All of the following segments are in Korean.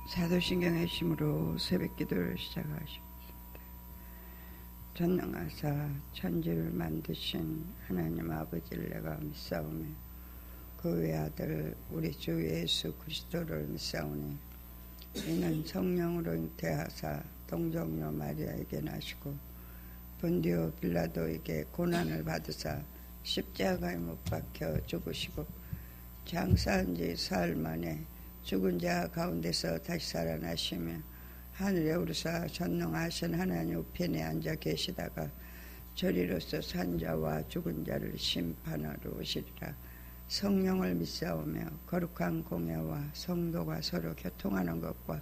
사도신경의 힘으로 새벽 기도를 시작하십니다. 전능하사 천지를 만드신 하나님 아버지를 내가 믿사오며 그 외아들 우리 주 예수 그리스도를 믿사오니 이는 성령으로 잉태하사 동정녀 마리아에게 나시고 본디오 빌라도에게 고난을 받으사 십자가에 못 박혀 죽으시고 장사한 지 사흘 만에 죽은 자 가운데서 다시 살아나시며 하늘에 오르사 전능하신 하나님 우편에 앉아 계시다가 저리로서 산 자와 죽은 자를 심판하러 오시리라. 성령을 믿사오며 거룩한 공예와 성도가 서로 교통하는 것과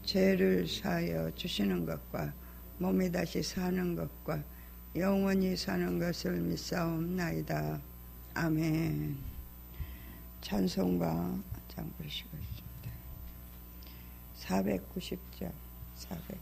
죄를 사하여 주시는 것과 몸이 다시 사는 것과 영원히 사는 것을 믿사옵나이다. 아멘. 찬송가 장 부르시고 있습니다. 490장 490장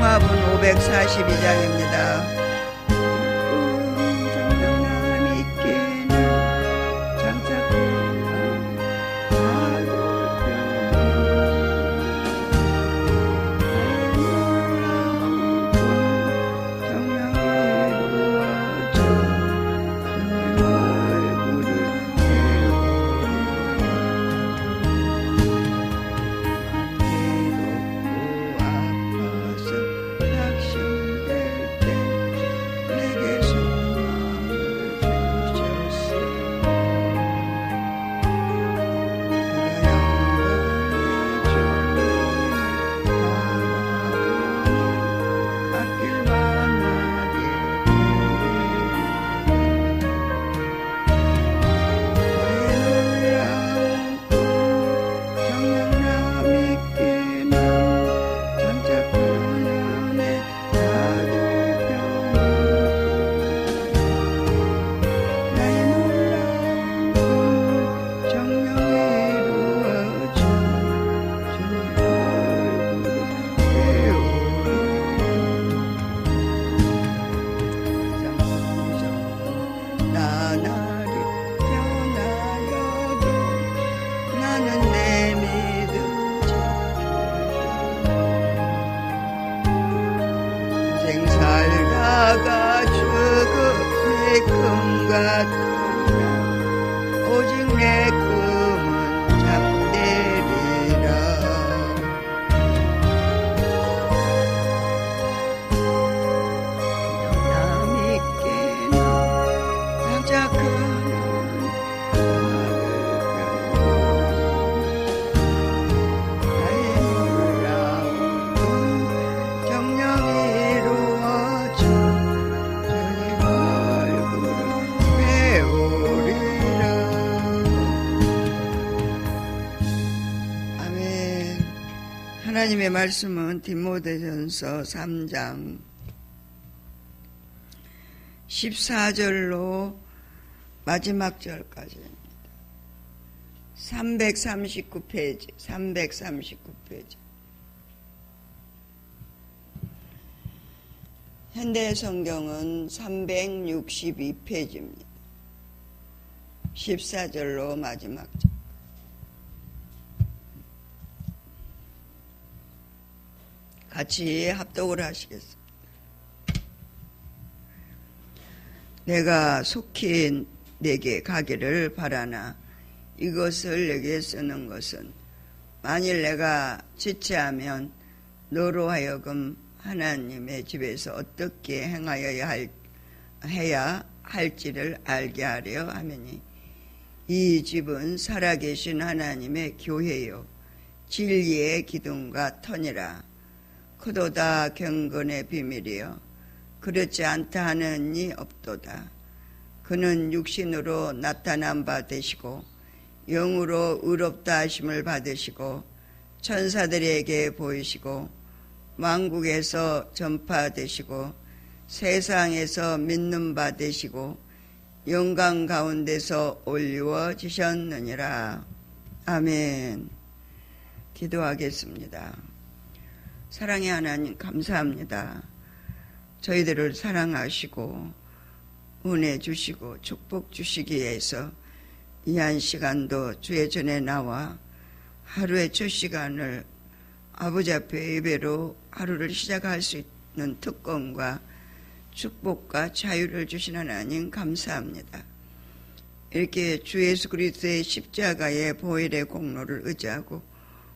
통합은 542장입니다. 하나님의 말씀은 디모데전서 3장 14절로 마지막 절까지입니다. 339페이지 339페이지 현대성경은 362페이지입니다. 14절로 마지막 절. 같이 합독을 하시겠습니다. 내가 속히 내게 가기를 바라나 이것을 내게 쓰는 것은 만일 내가 지체하면 너로 하여금 하나님의 집에서 어떻게 해야 할지를 알게 하려 하매니 이 집은 살아계신 하나님의 교회요 진리의 기둥과 터니라. 크도다 경건의 비밀이여 그렇지 않다 하는 이 없도다. 그는 육신으로 나타난 바 되시고 영으로 의롭다 하심을 받으시고 천사들에게 보이시고 만국에서 전파되시고 세상에서 믿는 바 되시고 영광 가운데서 올리워지셨느니라. 아멘. 기도하겠습니다. 사랑의 하나님 감사합니다. 저희들을 사랑하시고 은혜 주시고 축복 주시기 위해서 이 한 시간도 주의 전에 나와 하루의 첫 시간을 아버지 앞에 예배로 하루를 시작할 수 있는 특권과 축복과 자유를 주신 하나님 감사합니다. 이렇게 주 예수 그리스도의 십자가의 보혈의 공로를 의지하고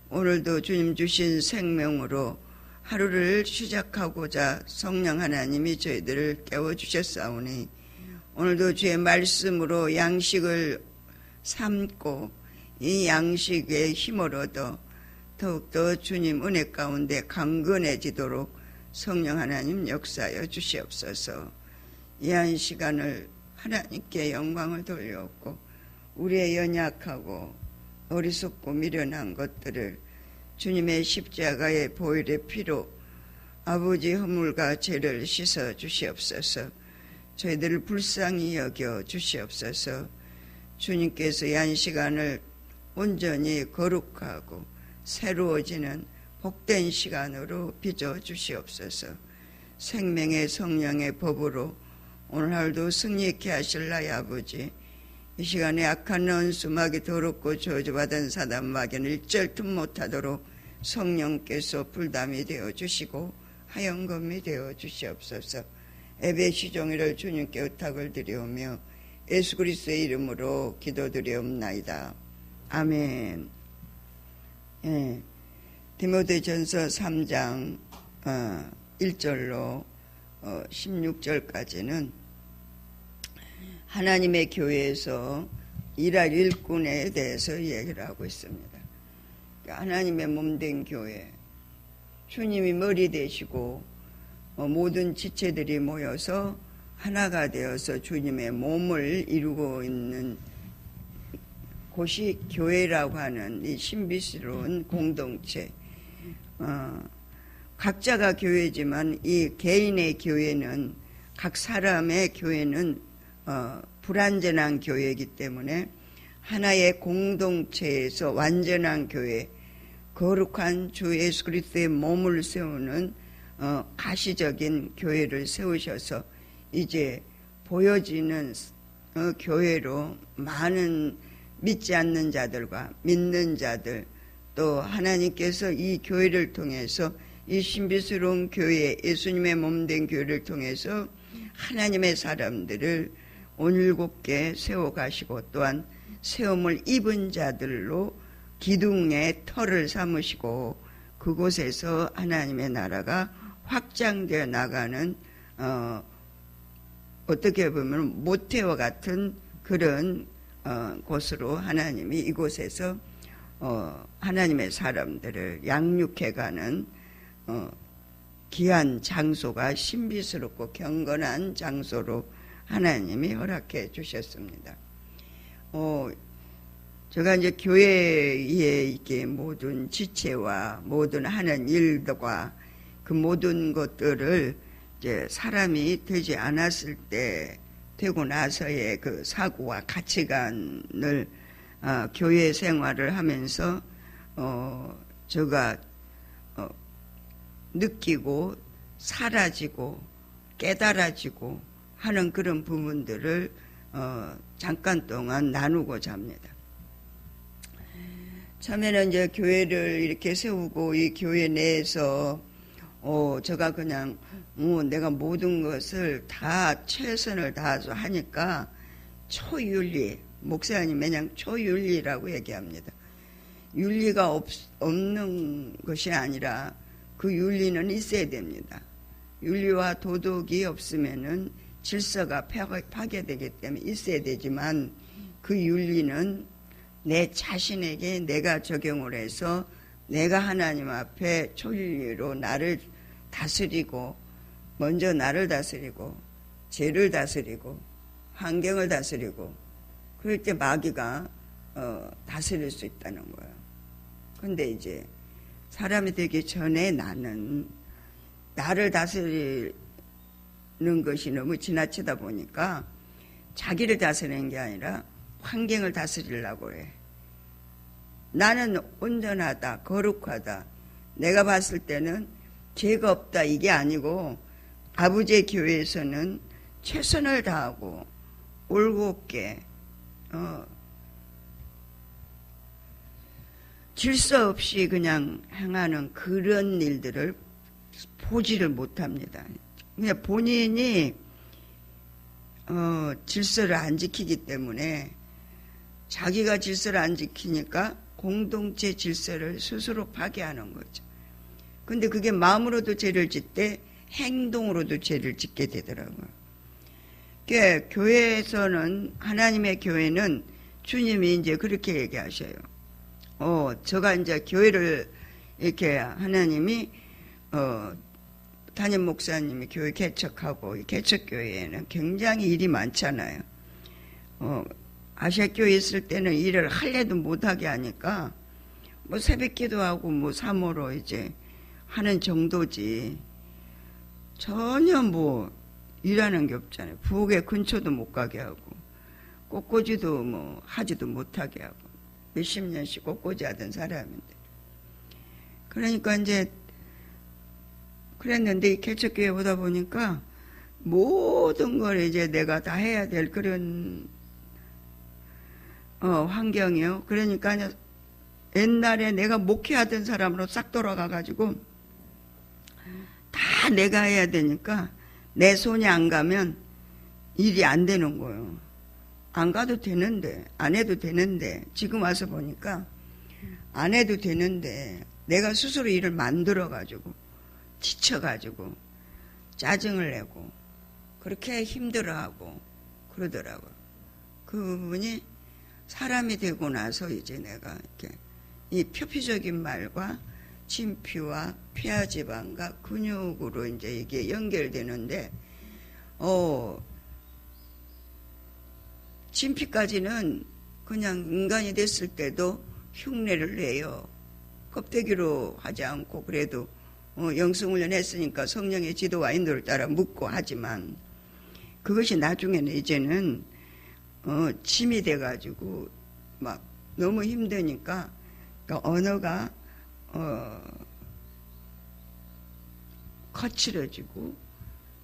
오늘도 주님 주신 생명으로 하루를 시작하고자 성령 하나님이 저희들을 깨워주셨사오니 오늘도 주의 말씀으로 양식을 삼고 이 양식의 힘을 얻어 더욱더 주님 은혜 가운데 강건해지도록 성령 하나님 역사하여 주시옵소서. 이 한 시간을 하나님께 영광을 돌려옵고 우리의 연약하고 어리석고 미련한 것들을 주님의 십자가의 보혈의 피로 아버지 허물과 죄를 씻어 주시옵소서. 저희들을 불쌍히 여겨 주시옵소서. 주님께서 이 한 시간을 온전히 거룩하고 새로워지는 복된 시간으로 빚어 주시옵소서. 생명의 성령의 법으로 오늘 하루도 승리케 하실 나의 아버지, 이 시간에 악한 원수막이 더럽고 저주받은 사단 마귀는 일절 틈 못하도록 성령께서 불담이 되어 주시고 하영검이 되어 주시옵소서. 예배 시종일을 주님께 의탁을 드리오며 예수 그리스도의 이름으로 기도드리옵나이다. 아멘. 예. 디모데전서 3장 1절로 16절까지는 하나님의 교회에서 일할 일꾼에 대해서 얘기를 하고 있습니다. 하나님의 몸된 교회, 주님이 머리 되시고 모든 지체들이 모여서 하나가 되어서 주님의 몸을 이루고 있는 곳이 교회라고 하는 이 신비스러운 공동체. 각자가 교회지만 이 개인의 교회는, 각 사람의 교회는 불완전한 교회이기 때문에 하나의 공동체에서 완전한 교회, 거룩한 주 예수 그리스도의 몸을 세우는 가시적인 교회를 세우셔서 이제 보여지는 교회로 많은 믿지 않는 자들과 믿는 자들, 또 하나님께서 이 교회를 통해서 이 신비스러운 교회, 예수님의 몸된 교회를 통해서 하나님의 사람들을 온일곱게 세워가시고 또한 세움을 입은 자들로 기둥의 터를 삼으시고 그곳에서 하나님의 나라가 확장되어 나가는 어떻게 보면 모태와 같은 그런 곳으로 하나님이 이곳에서 하나님의 사람들을 양육해가는 귀한 장소가 신비스럽고 경건한 장소로 하나님이 허락해 주셨습니다. 제가 이제 교회의 이게 모든 지체와 모든 하는 일과 그 모든 것들을 이제 사람이 되지 않았을 때 되고 나서의 그 사고와 가치관을 교회 생활을 하면서 제가 느끼고 사라지고 깨달아지고 하는 그런 부분들을 잠깐 동안 나누고자 합니다. 처음에는 이제 교회를 이렇게 세우고 이 교회 내에서 제가 그냥 내가 모든 것을 다 최선을 다해서 하니까 초윤리, 목사님 그냥 초윤리라고 얘기합니다. 윤리가 없는 것이 아니라 그 윤리는 있어야 됩니다. 윤리와 도덕이 없으면은 질서가 파괴되기 때문에 있어야 되지만 그 윤리는 내 자신에게 내가 적용을 해서 내가 하나님 앞에 초윤리로 나를 다스리고, 먼저 나를 다스리고, 죄를 다스리고, 환경을 다스리고, 그럴 때 마귀가 다스릴 수 있다는 거예요. 근데 이제 사람이 되기 전에 나는 나를 다스리는 것이 너무 지나치다 보니까 자기를 다스리는 게 아니라 환경을 다스리려고 해. 나는 온전하다, 거룩하다. 내가 봤을 때는 죄가 없다 이게 아니고 아버지의 교회에서는 최선을 다하고 올곧게 질서 없이 그냥 행하는 그런 일들을 보지를 못합니다. 그냥 본인이 질서를 안 지키기 때문에 자기가 질서를 안 지키니까 공동체 질서를 스스로 파괴하는 거죠. 근데 그게 마음으로도 죄를 짓되 행동으로도 죄를 짓게 되더라고요. 그러니까 교회에서는, 하나님의 교회는 주님이 이제 그렇게 얘기하셔요. 제가 이제 교회를 이렇게 하나님이 담임 목사님이 교회 개척하고, 개척교회에는 굉장히 일이 많잖아요. 아시아 교회 있을 때는 일을 할래도 못하게 하니까 뭐 새벽 기도하고 뭐 사모로 이제 하는 정도지 전혀 뭐 일하는 게 없잖아요. 부엌에 근처도 못 가게 하고 꽃꽂이도 뭐 하지도 못하게 하고 몇십 년씩 꽃꽂이 하던 사람인데, 그러니까 이제 그랬는데 이 개척교회 오다 보니까 모든 걸 이제 내가 다 해야 될 그런 환경이요. 그러니까 옛날에 내가 목회하던 사람으로 싹 돌아가가지고 다 내가 해야 되니까 내 손이 안 가면 일이 안 되는 거예요. 안 가도 되는데, 안 해도 되는데, 지금 와서 보니까 안 해도 되는데 내가 스스로 일을 만들어가지고 지쳐가지고 짜증을 내고 그렇게 힘들어하고 그러더라고요. 그 부분이 사람이 되고 나서 이제 내가 이렇게 이 표피적인 말과 진피와 폐하지방과 근육으로 이제 이게 연결되는데, 진피까지는 그냥 인간이 됐을 때도 흉내를 내요. 껍데기로 하지 않고 그래도 영성훈련 했으니까 성령의 지도와 인도를 따라 묻고 하지만, 그것이 나중에는 이제는 짐이 돼가지고 막 너무 힘드니까, 그러니까 언어가 거칠어지고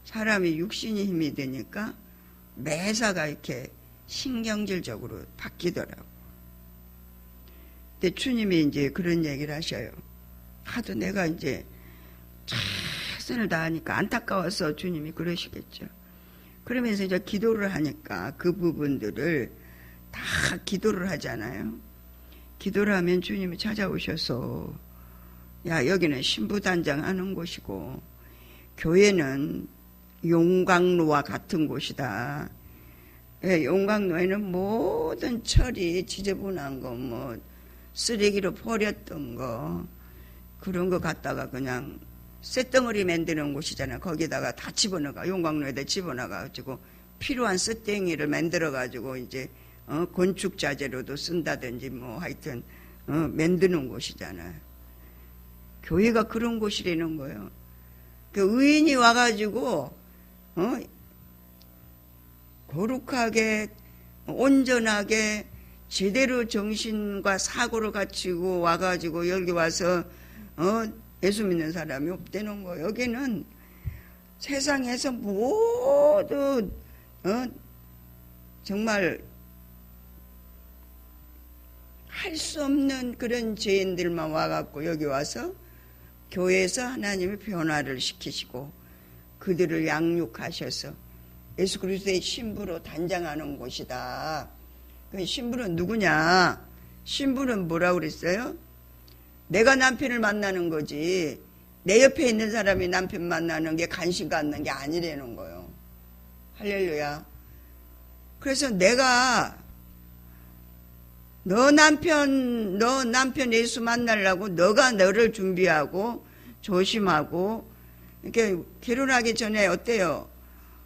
사람이 육신이 힘이 되니까 매사가 이렇게 신경질적으로 바뀌더라고. 근데 주님이 이제 그런 얘기를 하셔요. 하도 내가 이제 최선을 다하니까 안타까워서 주님이 그러시겠죠. 그러면서 이제 기도를 하니까 그 부분들을 다 기도를 하잖아요. 기도를 하면 주님이 찾아오셔서, 야, 여기는 신부단장 하는 곳이고 교회는 용광로와 같은 곳이다. 용광로에는 모든 철이 지저분한 거, 뭐 쓰레기로 버렸던 거, 그런 거 갖다가 그냥 쇳덩어리 만드는 곳이잖아요. 거기다가 다 집어넣어가, 용광로에다 집어넣어가지고 필요한 쇳덩이를 만들어가지고 이제 건축 자재로도 쓴다든지 뭐 하여튼 만드는 곳이잖아요. 교회가 그런 곳이라는 거예요. 그 의인이 와가지고 거룩하게 온전하게 제대로 정신과 사고를 갖추고 와가지고 여기 와서 예수 믿는 사람이 없다는 거예요. 여기는 세상에서 모두 정말 할 수 없는 그런 죄인들만 와갖고 여기 와서 교회에서 하나님의 변화를 시키시고 그들을 양육하셔서 예수 그리스도의 신부로 단장하는 곳이다. 그 신부는 누구냐? 신부는 뭐라고 그랬어요? 내가 남편을 만나는 거지 내 옆에 있는 사람이 남편 만나는 게 관심 갖는 게 아니라는 거예요. 할렐루야. 그래서 내가 너 남편 예수 만나려고 너가 너를 준비하고 조심하고 이렇게 결혼하기 전에 어때요?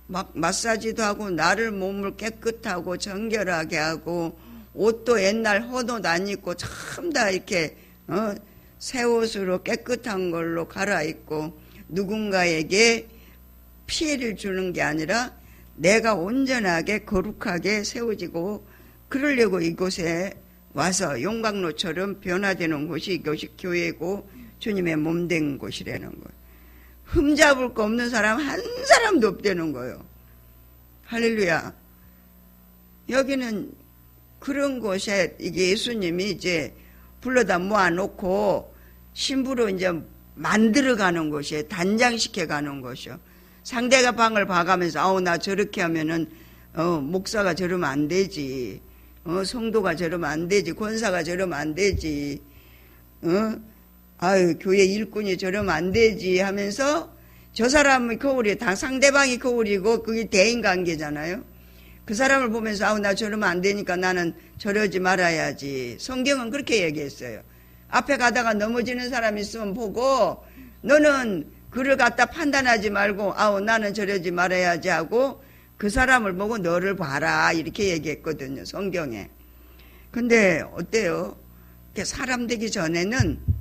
막 마사지도 하고 나를 몸을 깨끗하고 정결하게 하고 옷도 옛날 헌옷 안 입고 참 다 이렇게 새 옷으로 깨끗한 걸로 갈아입고 누군가에게 피해를 주는 게 아니라 내가 온전하게 거룩하게 세워지고 그러려고 이곳에 와서 용광로처럼 변화되는 곳이 이것이 교회고 주님의 몸된 곳이라는 거예요. 흠잡을 거 없는 사람 한 사람도 없다는 거예요. 할렐루야. 여기는 그런 곳에 이게 예수님이 이제 불러다 모아놓고 신부로 이제 만들어가는 곳이에요. 단장시켜가는 곳이요. 상대가 방을 봐가면서 아우 나 저렇게 하면은 목사가 저러면 안 되지. 성도가 저러면 안 되지. 권사가 저러면 안 되지. 아유 교회 일꾼이 저러면 안 되지 하면서 저 사람이 거울이 다 상대방이 거울이고 그게 대인관계잖아요. 그 사람을 보면서 아우 나 저러면 안 되니까 나는 저러지 말아야지. 성경은 그렇게 얘기했어요. 앞에 가다가 넘어지는 사람 있으면 보고 너는 그를 갖다 판단하지 말고 아우 나는 저러지 말아야지 하고 그 사람을 보고 너를 봐라 이렇게 얘기했거든요. 성경에. 근데 어때요? 사람 되기 전에는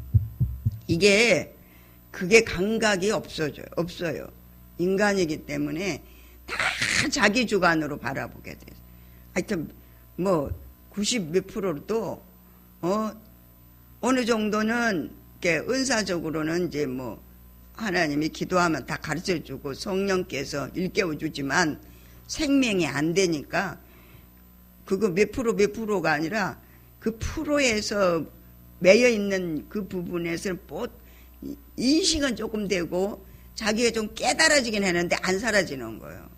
그게 감각이 없어요. 인간이기 때문에 다 자기 주관으로 바라보게 돼요. 하여튼 뭐 90 몇 프로도 어느 정도는 이렇게 은사적으로는 이제 뭐 하나님이 기도하면 다 가르쳐주고 성령께서 일깨워주지만 생명이 안 되니까 그거 몇 프로가 아니라 그 프로에서 매여 있는 그 부분에서 인식은 조금 되고 자기가 좀 깨달아지긴 했는데 안 사라지는 거예요.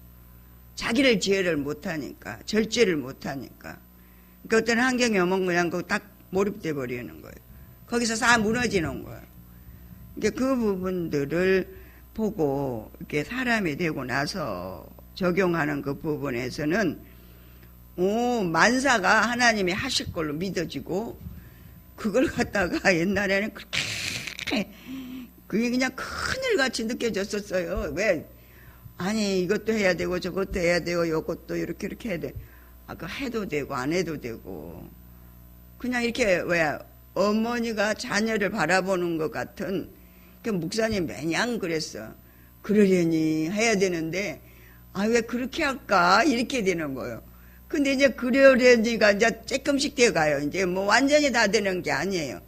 자기를 지혜를 못하니까 절제를 못하니까 그러니까 어떤 환경이 오면 그냥 딱 몰입돼 버리는 거예요. 거기서 다 무너지는 거예요. 그러니까 그 부분들을 보고 이렇게 사람이 되고 나서 적용하는 그 부분에서는 만사가 하나님이 하실 걸로 믿어지고 그걸 갖다가 옛날에는 그렇게 그게 그냥 큰일같이 느껴졌었어요. 왜? 아니 이것도 해야 되고 저것도 해야 되고 이것도 이렇게 해야 돼. 그 해도 되고 안 해도 되고 그냥 이렇게 왜 어머니가 자녀를 바라보는 것 같은 그 목사님 매냥 그랬어. 그러려니 해야 되는데 왜 그렇게 할까 이렇게 되는 거예요. 근데 이제 그러려니가 이제 조금씩 되어 가요. 이제 뭐 완전히 다 되는 게 아니에요.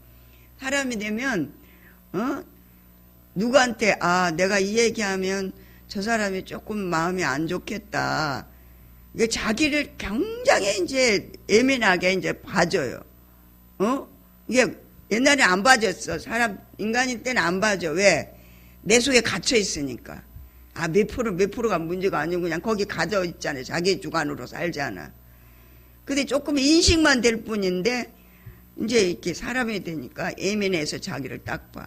사람이 되면 누구한테 내가 이 얘기하면 저 사람이 조금 마음이 안 좋겠다. 이게 자기를 굉장히 이제 예민하게 이제 봐줘요. 이게 옛날에 안 봐줬어. 인간일 때는 안 봐줘. 왜? 내 속에 갇혀 있으니까. 몇 프로가 문제가 아니고 그냥 거기 갇혀 있잖아요. 자기 주관으로 살잖아. 근데 조금 인식만 될 뿐인데, 이제 이렇게 사람이 되니까 예민해서 자기를 딱 봐.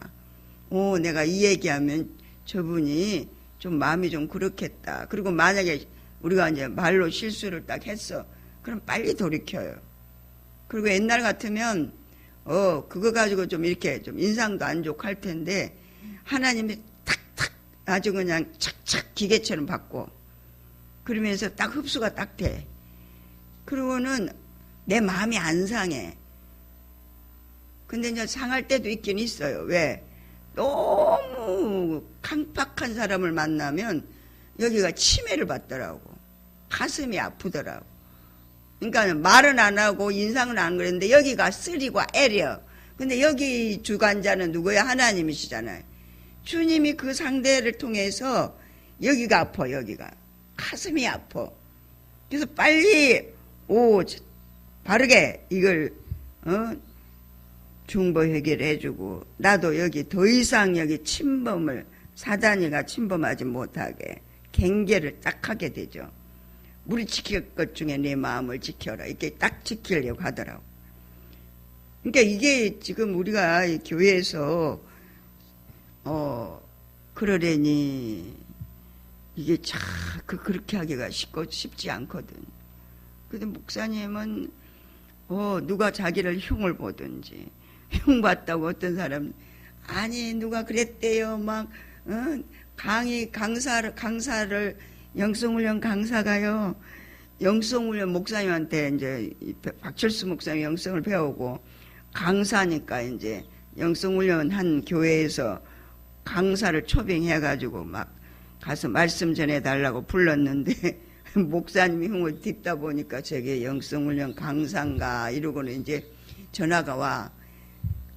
내가 이 얘기하면 저분이 좀 마음이 좀 그렇겠다. 그리고 만약에 우리가 이제 말로 실수를 딱 했어. 그럼 빨리 돌이켜요. 그리고 옛날 같으면, 그거 가지고 좀 이렇게 좀 인상도 안 좋고 할 텐데, 하나님이 탁탁 아주 그냥 착착 기계처럼 받고, 그러면서 딱 흡수가 딱 돼. 그러고는 내 마음이 안 상해. 근데 이제 상할 때도 있긴 있어요. 왜? 너무 강팍한 사람을 만나면 여기가 치매를 받더라고. 가슴이 아프더라고. 그러니까 말은 안 하고 인상은 안 그랬는데 여기가 쓰리고 애려. 근데 여기 주관자는 누구야? 하나님이시잖아요. 주님이 그 상대를 통해서 여기가 아파. 여기가 가슴이 아파. 그래서 빨리 바르게 이걸 중보 해결해주고 나도 여기 더 이상 여기 침범을 사단이가 침범하지 못하게 경계를 딱 하게 되죠. 우리 지킬 것 중에 내 마음을 지켜라 이렇게 딱 지키려고 하더라고. 그러니까 이게 지금 우리가 교회에서 그러려니 이게 참 그렇게 하기가 쉽지 않거든. 근데 목사님은 누가 자기를 흉을 보든지 흉 봤다고 어떤 사람 아니 누가 그랬대요 막 강사를, 영성훈련 강사가요, 영성훈련 목사님한테 이제 박철수 목사님 영성을 배우고 강사니까 이제 영성훈련 한 교회에서 강사를 초빙해가지고 막 가서 말씀 전해달라고 불렀는데 목사님이 흉을 딛다 보니까 저게 영성훈련 강사인가 이러고는 이제 전화가 와.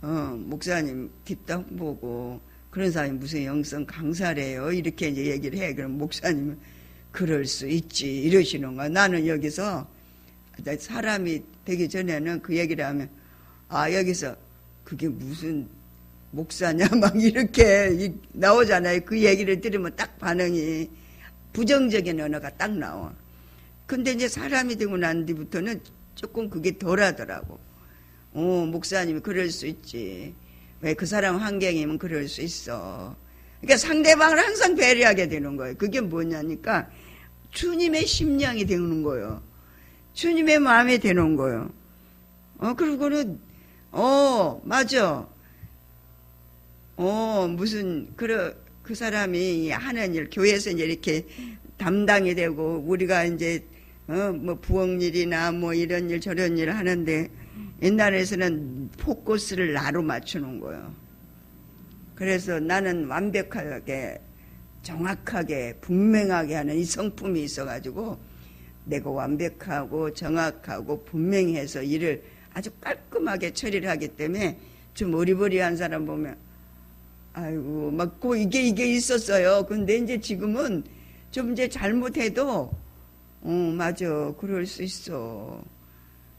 목사님 뒷담 보고 그런 사람이 무슨 영성 강사래요 이렇게 이제 얘기를 해. 그럼 목사님은 그럴 수 있지 이러시는 거야. 나는 여기서 사람이 되기 전에는 그 얘기를 하면 여기서 그게 무슨 목사냐 막 이렇게 나오잖아요. 그 얘기를 들으면 딱 반응이 부정적인 언어가 딱 나와. 근데 이제 사람이 되고 난 뒤부터는 조금 그게 덜 하더라고. 목사님이 그럴 수 있지. 왜 그 사람 환경이면 그럴 수 있어. 그러니까 상대방을 항상 배려하게 되는 거예요. 그게 뭐냐니까 주님의 심령이 되는 거예요. 주님의 마음이 되는 거예요. 그리고는 맞아. 무슨 그 사람이 하는 일 교회에서 이제 이렇게 담당이 되고 우리가 이제 뭐 부엌일이나 뭐 이런 일 저런 일을 하는데 옛날에서는 포커스를 나로 맞추는 거예요. 그래서 나는 완벽하게 정확하게 분명하게 하는 이 성품이 있어가지고 내가 완벽하고 정확하고 분명히 해서 일을 아주 깔끔하게 처리를 하기 때문에 좀 어리버리한 사람 보면 아이고 막 이게 있었어요. 근데 이제 지금은 좀 이제 잘못해도 맞아 그럴 수 있어.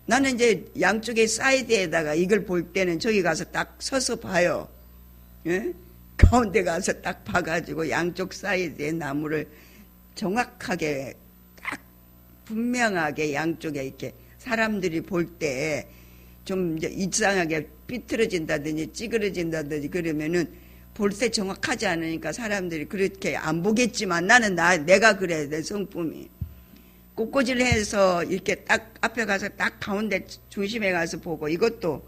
나는 이제 양쪽의 사이드에다가 이걸 볼 때는 저기 가서 딱 서서 봐요. 예? 가운데 가서 딱 봐가지고 양쪽 사이드의 나무를 정확하게 딱 분명하게 양쪽에 이렇게 사람들이 볼 때 좀 이제 이상하게 삐뚤어진다든지 찌그러진다든지 그러면은 볼 때 정확하지 않으니까 사람들이 그렇게 안 보겠지만 나는 내가 그래 내 성품이. 꽃꽂이를 해서 이렇게 딱 앞에 가서 딱 가운데 중심에 가서 보고 이것도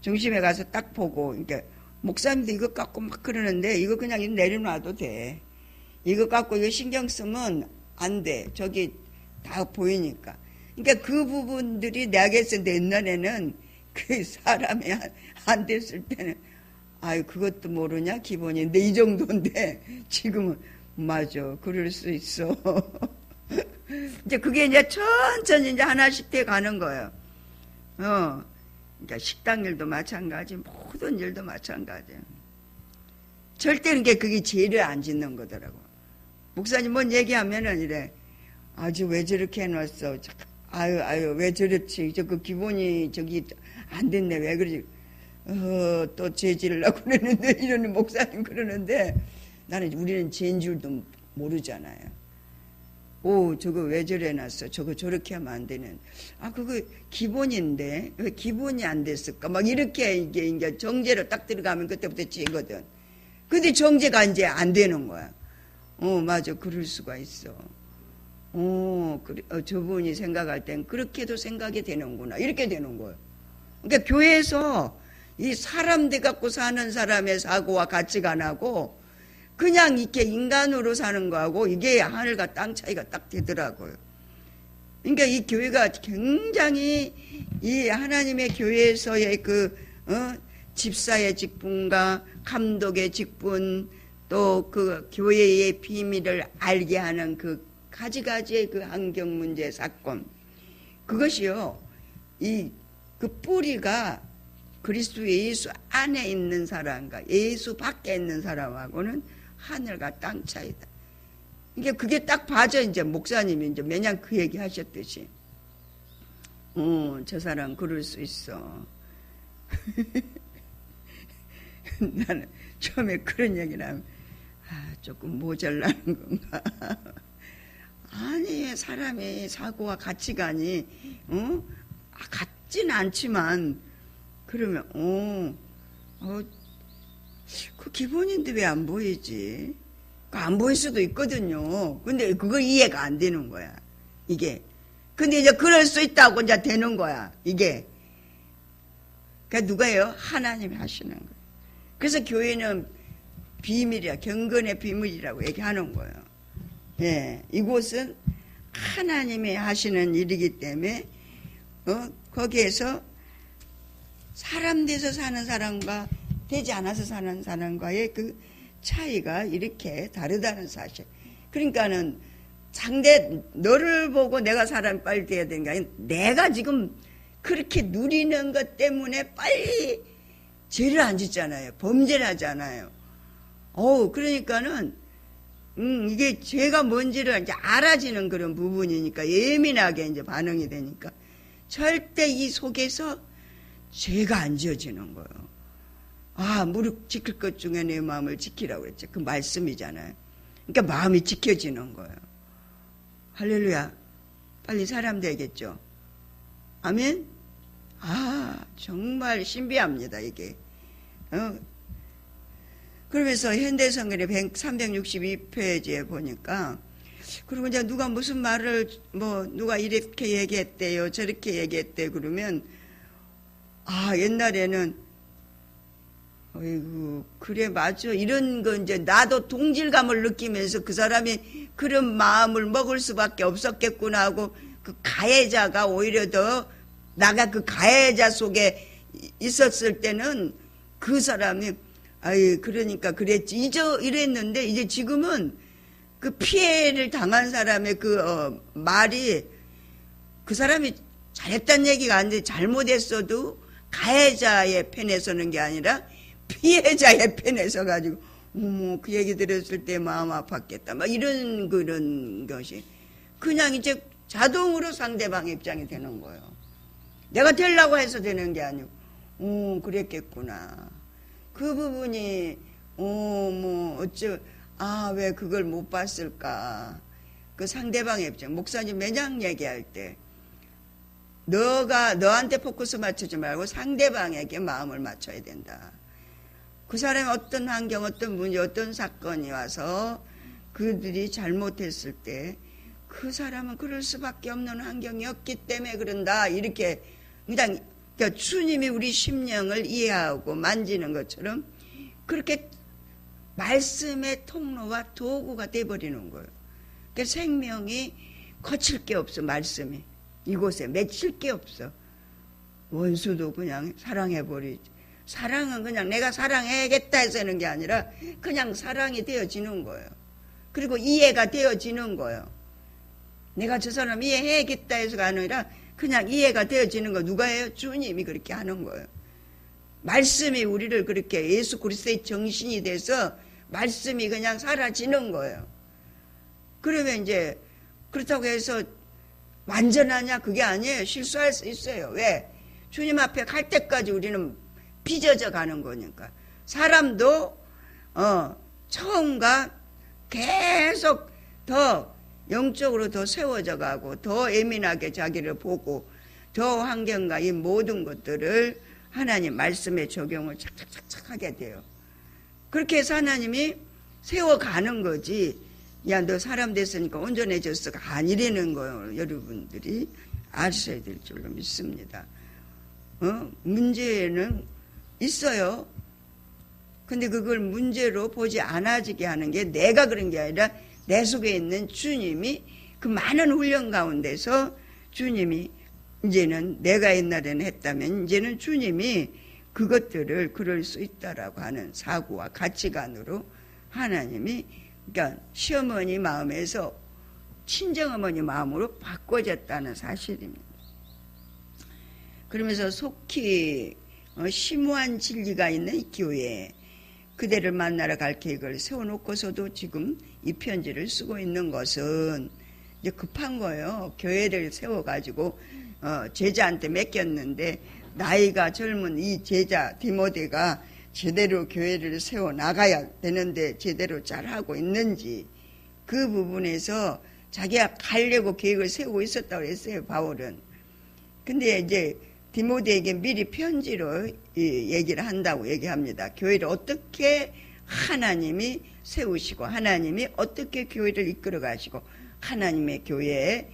중심에 가서 딱 보고 그러니까 목사님도 이거 갖고 막 그러는데 이거 그냥 내려놔도 돼. 이거 갖고 이거 신경 쓰면 안 돼. 저기 다 보이니까. 그러니까 그 부분들이 내게서 옛날에는 그 사람이 안 됐을 때는 아유 그것도 모르냐 기본인데 이 정도인데 지금은 맞아 그럴 수 있어. 이제 그게 이제 천천히 이제 하나씩 돼 가는 거예요. 그러니까 식당 일도 마찬가지, 모든 일도 마찬가지예요. 절대 그게 죄를 안 짓는 거더라고. 목사님 뭔 얘기하면은 이래, 아주 왜 저렇게 해놨어? 아유 왜 저렇지? 그 기본이 저기 안 됐네 왜 그러지? 또 죄 지으려고 그러는데 이러는 목사님 그러는데 나는 우리는 죄인 줄도 모르잖아요. 저거 왜 저래 놨어? 저거 저렇게 하면 안 되는. 그거 기본인데, 왜 기본이 안 됐을까? 막 이렇게 이제 정제로 딱 들어가면 그때부터 죄거든. 근데 정제가 이제 안 되는 거야. 맞아. 그럴 수가 있어. 저분이 생각할 땐 그렇게도 생각이 되는구나. 이렇게 되는 거예요. 그러니까 교회에서 이 사람들 갖고 사는 사람의 사고와 가치관하고 그냥 이렇게 인간으로 사는 거하고 이게 하늘과 땅 차이가 딱 되더라고요. 그러니까 이 교회가 굉장히 이 하나님의 교회에서의 집사의 직분과 감독의 직분 또 그 교회의 비밀을 알게 하는 그 가지가지의 그 환경 문제 사건 그것이요. 그 뿌리가 그리스도 예수 안에 있는 사람과 예수 밖에 있는 사람하고는 하늘과 땅 차이다. 이게 그게 딱 봐져 이제 목사님이 이제 매년 그 얘기 하셨듯이, 저 사람 그럴 수 있어. 나는 처음에 그런 얘기를 하면 조금 모자라는 건가. 아니 사람이 사고와 가치관이 같진 않지만 그러면 그 기본인데 왜 안 보이지? 안 보일 수도 있거든요. 근데 그거 이해가 안 되는 거야, 이게. 근데 이제 그럴 수 있다고 이제 되는 거야, 이게. 그러니까 누가요? 하나님이 하시는 거예요. 그래서 교회는 비밀이야. 경건의 비밀이라고 얘기하는 거예요. 예, 이곳은 하나님이 하시는 일이기 때문에 거기에서 사람 돼서 사는 사람과 되지 않아서 사는 사람과의 그 차이가 이렇게 다르다는 사실. 그러니까는 상대 너를 보고 내가 사람이 빨리 돼야 되는 게 아니라 내가 지금 그렇게 누리는 것 때문에 빨리 죄를 안 짓잖아요. 범죄를 하잖아요. 그러니까는 이게 죄가 뭔지를 이제 알아지는 그런 부분이니까 예민하게 이제 반응이 되니까 절대 이 속에서 죄가 안 지어지는 거예요. 무릇 지킬 것 중에 내 마음을 지키라고 그랬죠. 그 말씀이잖아요. 그러니까 마음이 지켜지는 거예요. 할렐루야. 빨리 사람 되겠죠. 아멘. 정말 신비합니다, 이게. 그러면서 현대성경의 362페이지에 보니까, 그리고 이제 누가 무슨 말을, 누가 이렇게 얘기했대요, 저렇게 얘기했대, 그러면, 옛날에는, 어이구, 그래, 맞아. 이런 거 이제 나도 동질감을 느끼면서 그 사람이 그런 마음을 먹을 수밖에 없었겠구나 하고, 그 가해자가 오히려 더, 나가 그 가해자 속에 있었을 때는 그 사람이 그러니까 그랬지 이랬는데 이제 지금은 그 피해를 당한 사람의 그 말이 그 사람이 잘했다는 얘기가 아닌데 잘못했어도 가해자의 편에 서는 게 아니라 피해자의 편에 서 가지고 그 얘기 들었을 때 마음 아팠겠다 막 이런 그런 것이 그냥 이제 자동으로 상대방 입장이 되는 거예요. 내가 되려고 해서 되는 게 아니고, 그랬겠구나. 그 부분이, 왜 그걸 못 봤을까. 그 상대방의 입장. 목사님 매장 얘기할 때, 너한테 포커스 맞추지 말고 상대방에게 마음을 맞춰야 된다. 그 사람이 어떤 환경, 어떤 문제, 어떤 사건이 와서 그들이 잘못했을 때, 그 사람은 그럴 수밖에 없는 환경이었기 때문에 그런다. 이렇게 그러니까 주님이 우리 심령을 이해하고 만지는 것처럼 그렇게 말씀의 통로와 도구가 돼버리는 거예요. 그러니까 생명이 거칠 게 없어. 말씀이 이곳에 맺힐 게 없어. 원수도 그냥 사랑해버리지. 사랑은 그냥 내가 사랑해야겠다 해서 하는 게 아니라 그냥 사랑이 되어지는 거예요. 그리고 이해가 되어지는 거예요. 내가 저 사람 이해해야겠다 해서가 아니라 그냥 이해가 되어지는 거 누가 해요? 주님이 그렇게 하는 거예요. 말씀이 우리를 그렇게 예수 그리스도의 정신이 돼서 말씀이 그냥 사라지는 거예요. 그러면 이제 그렇다고 해서 완전하냐? 그게 아니에요. 실수할 수 있어요. 왜? 주님 앞에 갈 때까지 우리는 빚어져 가는 거니까. 사람도 처음과 계속 더 영적으로 더 세워져 가고 더 예민하게 자기를 보고 더 환경과 이 모든 것들을 하나님 말씀에 적용을 착착착착 하게 돼요. 그렇게 해서 하나님이 세워가는 거지. 야, 너 사람 됐으니까 온전해졌어가 아니라는 거예요. 여러분들이 아셔야 될 줄로 믿습니다. 문제는 있어요. 근데 그걸 문제로 보지 않아지게 하는 게 내가 그런 게 아니라 내 속에 있는 주님이 그 많은 훈련 가운데서 주님이 이제는 내가 옛날에는 했다면 이제는 주님이 그것들을 그럴 수 있다라고 하는 사고와 가치관으로 하나님이 그러니까 시어머니 마음에서 친정어머니 마음으로 바꿔졌다는 사실입니다. 그러면서 속히 심오한 진리가 있는 이 교회에 그대를 만나러 갈 계획을 세워놓고서도 지금 이 편지를 쓰고 있는 것은 이제 급한 거예요. 교회를 세워가지고 제자한테 맡겼는데 나이가 젊은 이 제자 디모데가 제대로 교회를 세워나가야 되는데 제대로 잘하고 있는지 그 부분에서 자기가 가려고 계획을 세우고 있었다고 했어요. 바울은. 근데 이제 디모데에게 미리 편지로 얘기를 한다고 얘기합니다. 교회를 어떻게 하나님이 세우시고 하나님이 어떻게 교회를 이끌어 가시고 하나님의 교회에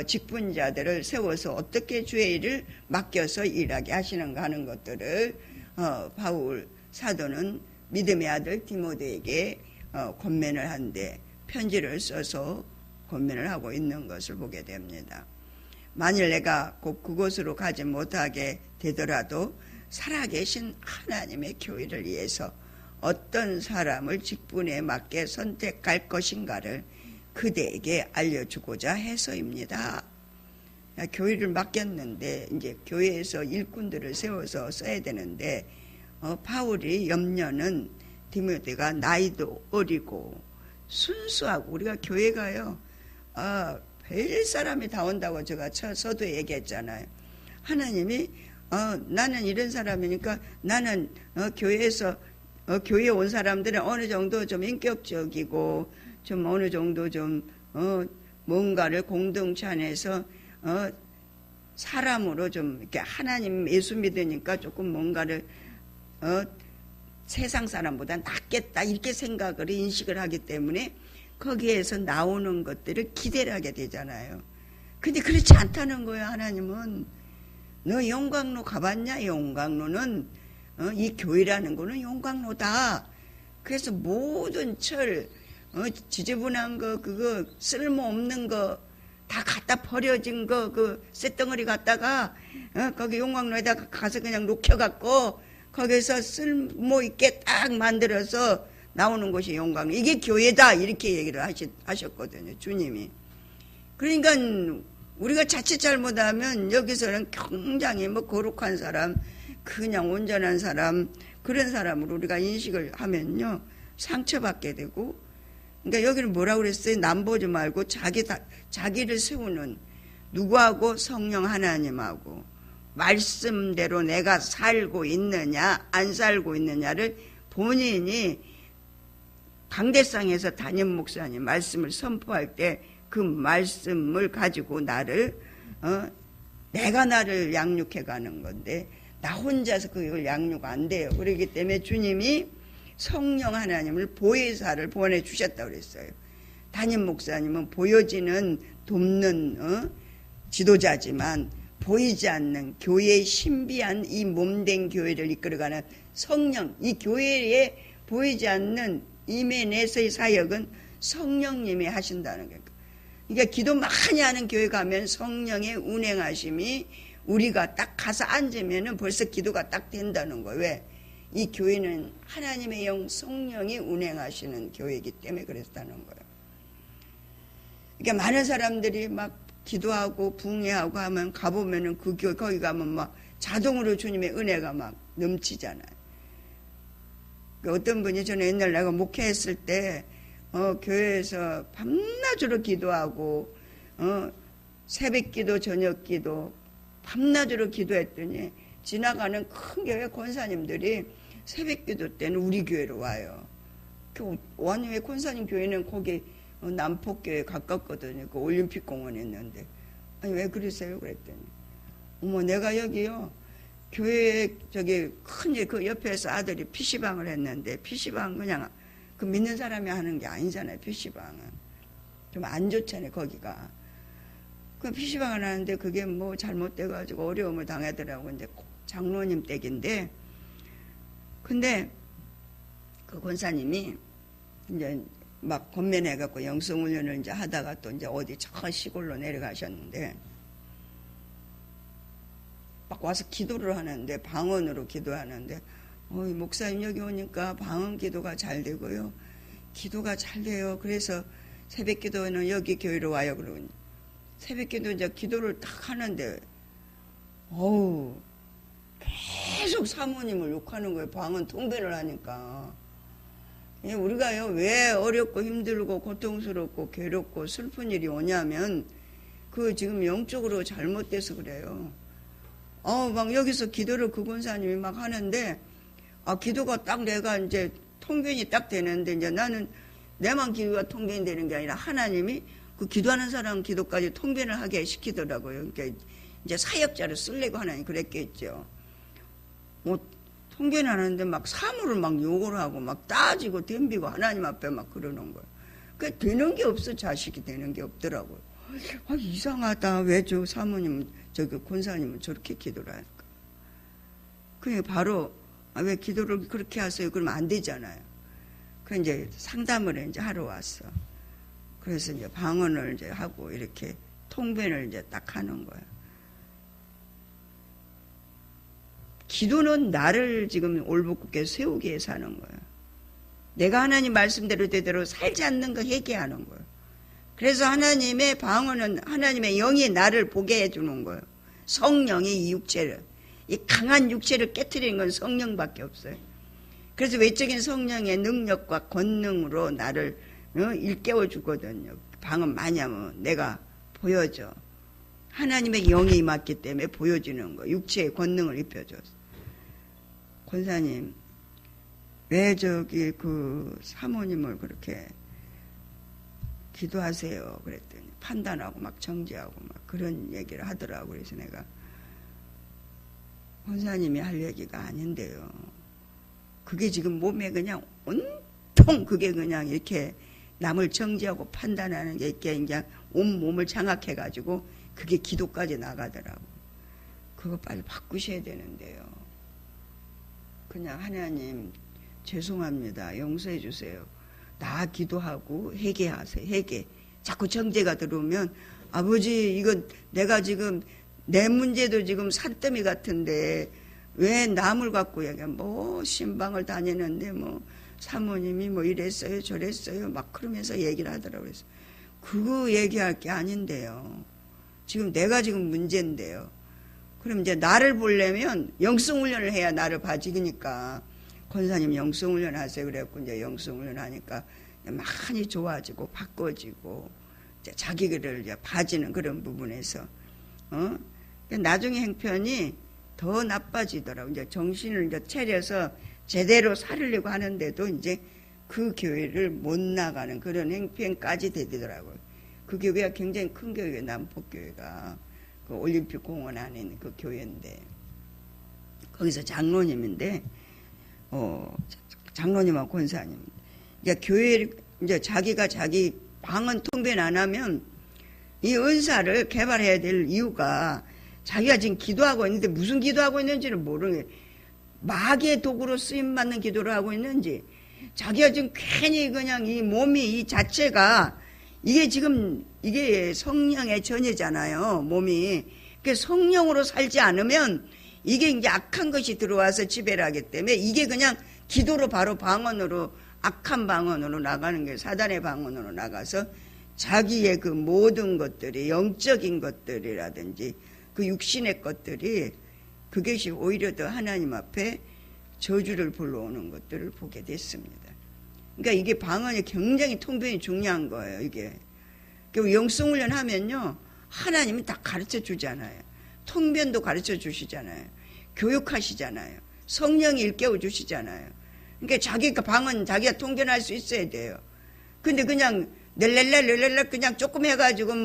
직분자들을 세워서 어떻게 주의 일을 맡겨서 일하게 하시는가 하는 것들을 바울 사도는 믿음의 아들 디모데에게 권면을 한데 편지를 써서 권면을 하고 있는 것을 보게 됩니다. 만일 내가 꼭 그곳으로 가지 못하게 되더라도 살아계신 하나님의 교회를 위해서 어떤 사람을 직분에 맞게 선택할 것인가를 그대에게 알려주고자 해서입니다. 교회를 맡겼는데 이제 교회에서 일꾼들을 세워서 써야 되는데 바울이 염려는 디모데가 나이도 어리고 순수하고 우리가 교회가요 별 사람이 다 온다고 제가 서두에 얘기했잖아요. 하나님이 나는 이런 사람이니까 나는 교회에서 교회에 온 사람들은 어느 정도 좀 인격적이고 좀 어느 정도 좀 뭔가를 공동체 안에서 사람으로 좀 이렇게 하나님 예수 믿으니까 조금 뭔가를 세상 사람보다 낫겠다 이렇게 생각을 인식을 하기 때문에 거기에서 나오는 것들을 기대를 하게 되잖아요. 근데 그렇지 않다는 거예요. 하나님은 너 용광로 가봤냐? 용광로는 이 교회라는 거는 용광로다. 그래서 모든 지저분한 거 그거 쓸모없는 거 다 갖다 버려진 거 그 쇳덩어리 갖다가 거기 용광로에다가 가서 그냥 녹여갖고 거기서 쓸모있게 딱 만들어서 나오는 곳이 용광로. 이게 교회다 이렇게 얘기를 하셨거든요. 주님이. 그러니까 우리가 자칫 잘못하면 여기서는 굉장히 거룩한 사람 그냥 온전한 사람 그런 사람으로 우리가 인식을 하면요 상처받게 되고 그러니까 여기는 뭐라고 그랬어요? 남 보지 말고 자기를 세우는 누구하고 성령 하나님하고 말씀대로 내가 살고 있느냐 안 살고 있느냐를 본인이 강대상에서 담임 목사님 말씀을 선포할 때 그 말씀을 가지고 내가 나를 양육해 가는 건데 나 혼자서 그걸 양육 안 돼요. 그렇기 때문에 주님이 성령 하나님을 보혜사를 보내주셨다고 그랬어요. 담임 목사님은 보여지는 돕는 지도자지만 보이지 않는 교회의 신비한 이 몸된 교회를 이끌어가는 성령, 이 교회에 보이지 않는 이면에서의 사역은 성령님이 하신다는 거예요. 그러니까 기도 많이 하는 교회 가면 성령의 운행하심이 우리가 딱 가서 앉으면 벌써 기도가 딱 된다는 거예요. 왜? 이 교회는 하나님의 영 성령이 운행하시는 교회이기 때문에 그랬다는 거예요. 그러니까 많은 사람들이 막 기도하고 붕해하고 하면 가보면은 그 교회 거기 가면 막 자동으로 주님의 은혜가 막 넘치잖아요. 어떤 분이 저는 옛날 내가 목회했을 때 교회에서 밤낮으로 기도하고 새벽기도 저녁기도 밤낮으로 기도했더니 지나가는 큰 교회 권사님들이 새벽기도 때는 우리 교회로 와요. 원효의 권사님 교회는 거기 남포교회 가깝거든요. 그 올림픽공원에 있는데 아니 왜 그러세요? 그랬더니 어머 내가 여기요 교회 저기 큰 그 옆에서 아들이 PC방을 했는데 PC방 그냥 그 믿는 사람이 하는 게 아니잖아요. PC방은 좀 안 좋잖아요. 거기가 그 PC방을 하는데 그게 뭐 잘못돼가지고 어려움을 당하더라고요. 이제 장로님 댁인데 근데 그 권사님이 이제 막 권면해갖고 영성훈련을 이제 하다가 또 이제 어디 저 시골로 내려가셨는데 막 와서 기도를 하는데 방언으로 기도하는데 목사님 여기 오니까 방언 기도가 잘 되고요. 기도가 잘 돼요. 그래서 새벽 기도는 여기 교회로 와요. 그러고 새벽 기도 이제 기도를 딱 하는데 계속 사모님을 욕하는 거예요. 방언 통배를 하니까. 우리가요 왜 어렵고 힘들고 고통스럽고 괴롭고 슬픈 일이 오냐면 그 지금 영적으로 잘못돼서 그래요. 막 여기서 기도를 그 권사님이 막 하는데 기도가 딱 내가 이제 통변이 딱 되는데 이제 나는 내만 기도가 통변이 되는 게 아니라 하나님이 그 기도하는 사람 기도까지 통변을 하게 시키더라고요. 그러니까 이제 사역자를 쓰려고 하나님 그랬겠죠. 통변하는데 막 사물을 막 욕을 하고 막 따지고 덤비고 하나님 앞에 막 그러는 거예요. 그 되는 게 없어. 자식이 되는 게 없더라고요. 이상하다. 왜 저 사모님 저기 권사님은 저렇게 기도를 할까? 그게 바로 아, 왜 기도를 그렇게 하세요? 그러면 안 되잖아요. 그 이제 상담을 이제 하러 왔어. 그래서 이제 방언을 이제 하고 이렇게 통변을 이제 딱 하는 거야. 기도는 나를 지금 올곧게 세우기 위해서 하는 거야. 내가 하나님 말씀대로 제대로 살지 않는 거 회개하는 거예요. 그래서 하나님의 방언은 하나님의 영이 나를 보게 해주는 거예요. 성령이 이 육체를, 이 강한 육체를 깨트리는 건 성령밖에 없어요. 그래서 외적인 성령의 능력과 권능으로 나를 일깨워 주거든요. 방언 많이 하면 내가 보여줘. 하나님의 영이 임했기 때문에 보여주는 거. 육체의 권능을 입혀줬어. 권사님, 왜 저기 그 사모님을 그렇게 기도하세요? 그랬더니 판단하고 막 정죄하고 막 그런 얘기를 하더라고. 그래서 내가 권사님이 할 얘기가 아닌데요. 그게 지금 몸에 그냥 온통 그게 그냥 이렇게 남을 정죄하고 판단하는 게 이렇게 그냥 온 몸을 장악해가지고 그게 기도까지 나가더라고. 그거 빨리 바꾸셔야 되는데요. 그냥 하나님 죄송합니다. 용서해 주세요. 나 기도하고 회개하세요. 회개. 자꾸 정죄가 들어오면 아버지 이건 내가 지금 내 문제도 지금 산더미 같은데 왜 남을 갖고 얘기해. 뭐 신방을 다니는데 뭐 사모님이 뭐 이랬어요 저랬어요 막 그러면서 얘기를 하더라고요. 그래서 그거 얘기할 게 아닌데요. 지금 내가 지금 문제인데요. 그럼 이제 나를 보려면 영성훈련을 해야 나를 봐지. 그러니까 권사님 영성훈련 하세요. 그래갖고 이제 영성훈련 하니까 많이 좋아지고 바꿔지고 이제 자기를 이제 봐지는 그런 부분에서 나중에 행편이 더 나빠지더라고. 이제 정신을 이제 차려서 제대로 살으려고 하는데도 이제 그 교회를 못 나가는 그런 행편까지 되더라고요. 그 교회가 굉장히 큰 교회예요. 남포교회가 그 올림픽 공원 안에 있는 그 교회인데 거기서 장로님인데 장로님하고 권사님 이제 교회를 이제 자기가 자기 방언 통변 안 하면 이 은사를 개발해야 될 이유가 자기가 지금 기도하고 있는데 무슨 기도하고 있는지를 모르는 거예요. 마귀의 도구로 쓰임받는 기도를 하고 있는지 자기가 지금 괜히 그냥 이 몸이 이 자체가 이게 지금 이게 성령의 전이잖아요. 몸이. 그래서 성령으로 살지 않으면 이게 이제 악한 것이 들어와서 지배를 하기 때문에 이게 그냥 기도로 바로 방언으로 악한 방언으로 나가는 게 사단의 방언으로 나가서 자기의 그 모든 것들이 영적인 것들이라든지 그 육신의 것들이 그것이 오히려 더 하나님 앞에 저주를 불러오는 것들을 보게 됐습니다. 그러니까 이게 방언이 굉장히 통변이 중요한 거예요. 이게 영성훈련 하면요 하나님이 다 가르쳐 주잖아요. 통변도 가르쳐 주시잖아요. 교육하시잖아요. 성령이 일깨워 주시잖아요. 그러니까 자기가 방언 자기가 통변할 수 있어야 돼요. 근데 그냥 낼렐렐 그냥 조금 해가지고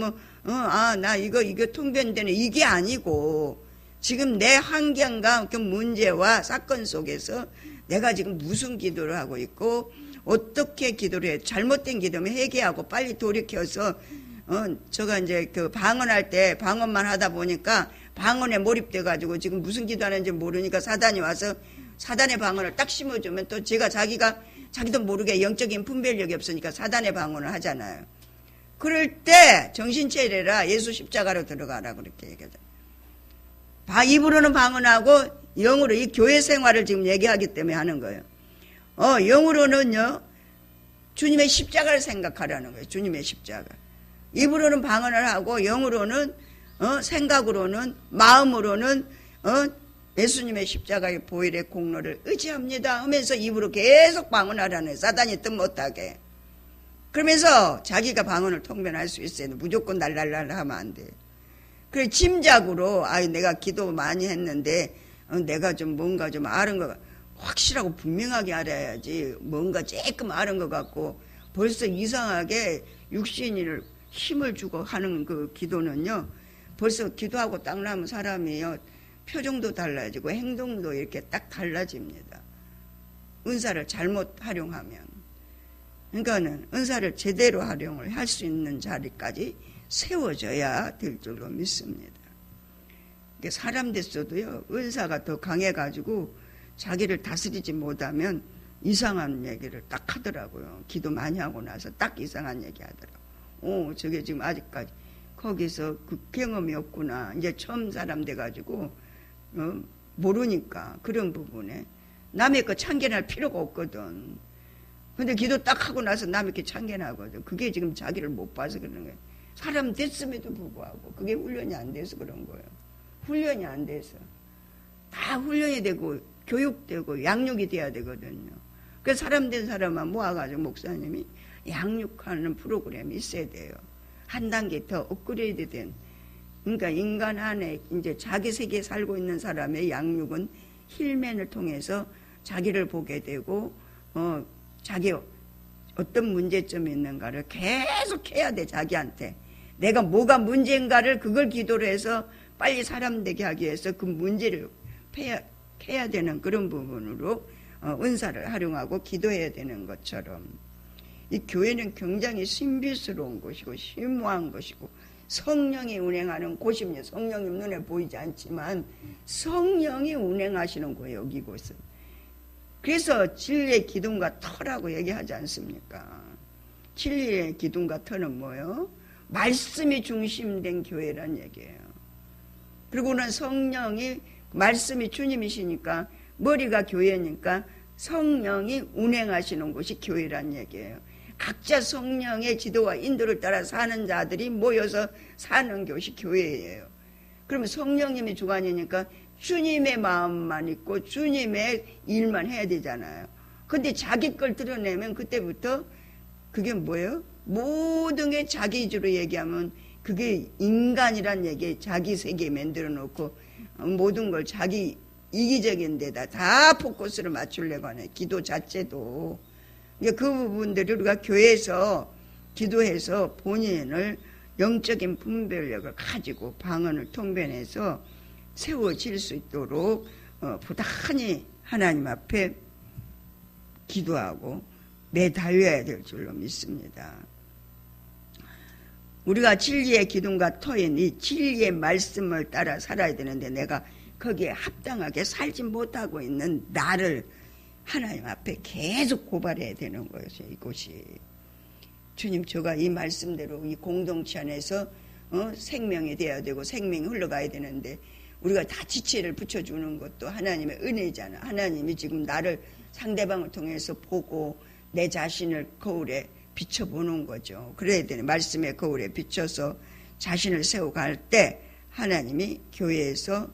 나 이거 통변되네 이게 아니고 지금 내 환경과 그 문제와 사건 속에서 내가 지금 무슨 기도를 하고 있고 어떻게 기도를 해. 잘못된 기도면 회개하고 빨리 돌이켜서 제가 이제 그 방언할 때 방언만 하다 보니까 방언에 몰입돼 가지고 지금 무슨 기도하는지 모르니까 사단이 와서 사단의 방언을 딱 심어주면 또 제가 자기도 모르게 영적인 분별력이 없으니까 사단의 방언을 하잖아요. 그럴 때 정신 차리라 예수 십자가로 들어가라 그렇게 얘기하잖아요. 입으로는 방언하고 영으로 이 교회 생활을 지금 얘기하기 때문에 하는 거예요. 영으로는요 주님의 십자가를 생각하라는 거예요. 주님의 십자가. 입으로는 방언을 하고 영으로는 생각으로는 마음으로는 예수님의 십자가의 보혈의 공로를 의지합니다 하면서 입으로 계속 방언하라는 거예요. 사단이 뜻 못하게. 그러면서 자기가 방언을 통변할 수 있어요. 무조건 날랄랄 하면 안 돼요. 그래 짐작으로 내가 기도 많이 했는데 내가 좀 뭔가 좀 아는 거 확실하고 분명하게 알아야지 뭔가 조금 아는 것 같고 벌써 이상하게 육신을 힘을 주고 하는 그 기도는요 벌써 기도하고 딱 나면 사람이요 표정도 달라지고 행동도 이렇게 딱 달라집니다. 은사를 잘못 활용하면. 그러니까는 은사를 제대로 활용을 할 수 있는 자리까지 세워져야 될 줄로 믿습니다. 사람 됐어도요 은사가 더 강해가지고 자기를 다스리지 못하면 이상한 얘기를 딱 하더라고요. 기도 많이 하고 나서 딱 이상한 얘기 하더라고요. 저게 지금 아직까지 거기서 그 경험이 없구나. 이제 처음 사람 돼가지고 모르니까 그런 부분에 남의 거 참견할 필요가 없거든. 근데 기도 딱 하고 나서 남의 게 참견하거든. 그게 지금 자기를 못 봐서 그러는 거예요. 사람 됐음에도 불구하고 그게 훈련이 안 돼서 그런 거예요. 훈련이 안 돼서. 다 훈련이 되고 교육되고 양육이 돼야 되거든요. 그래서 사람 된 사람만 모아가지고 목사님이 양육하는 프로그램이 있어야 돼요. 한 단계 더 업그레이드 된. 그러니까 인간 안에 이제 자기 세계에 살고 있는 사람의 양육은 힐맨을 통해서 자기를 보게 되고 자기 어떤 문제점이 있는가를 계속 해야 돼. 자기한테 내가 뭐가 문제인가를 그걸 기도를 해서 빨리 사람 되게 하기 위해서 그 문제를 해야 되는 그런 부분으로 은사를 활용하고 기도해야 되는 것처럼 이 교회는 굉장히 신비스러운 곳이고 심오한 것이고 성령이 운행하는 곳입니다. 성령님 눈에 보이지 않지만 성령이 운행하시는 거예요. 이곳은. 그래서 진리의 기둥과 터라고 얘기하지 않습니까? 진리의 기둥과 터는 뭐예요? 말씀이 중심된 교회란 얘기예요. 그리고는 성령이 말씀이 주님이시니까 머리가 교회니까 성령이 운행하시는 곳이 교회란 얘기예요. 각자 성령의 지도와 인도를 따라 사는 자들이 모여서 사는 곳이 교회예요. 그러면 성령님이 주관이니까 주님의 마음만 있고 주님의 일만 해야 되잖아요. 근데 자기 걸 드러내면 그때부터 그게 뭐예요? 모든 게 자기 위주로 얘기하면 그게 인간이란 얘기, 자기 세계 만들어 놓고 모든 걸 자기 이기적인 데다 다 포커스를 맞추려고 하네. 기도 자체도. 그 부분들을 우리가 교회에서 기도해서 본인을 영적인 분별력을 가지고 방언을 통변해서 세워질 수 있도록 부단히 하나님 앞에 기도하고 매달려야 될 줄로 믿습니다. 우리가 진리의 기둥과 터인 이 진리의 말씀을 따라 살아야 되는데 내가 거기에 합당하게 살지 못하고 있는 나를 하나님 앞에 계속 고발해야 되는 거였어요. 이곳이. 주님, 제가 이 말씀대로 이 공동체 안에서 생명이 돼야 되고 생명이 흘러가야 되는데 우리가 다 지체를 붙여주는 것도 하나님의 은혜잖아. 하나님이 지금 나를 상대방을 통해서 보고 내 자신을 거울에 비춰보는 거죠. 그래야 되네. 말씀의 거울에 비춰서 자신을 세워갈 때 하나님이 교회에서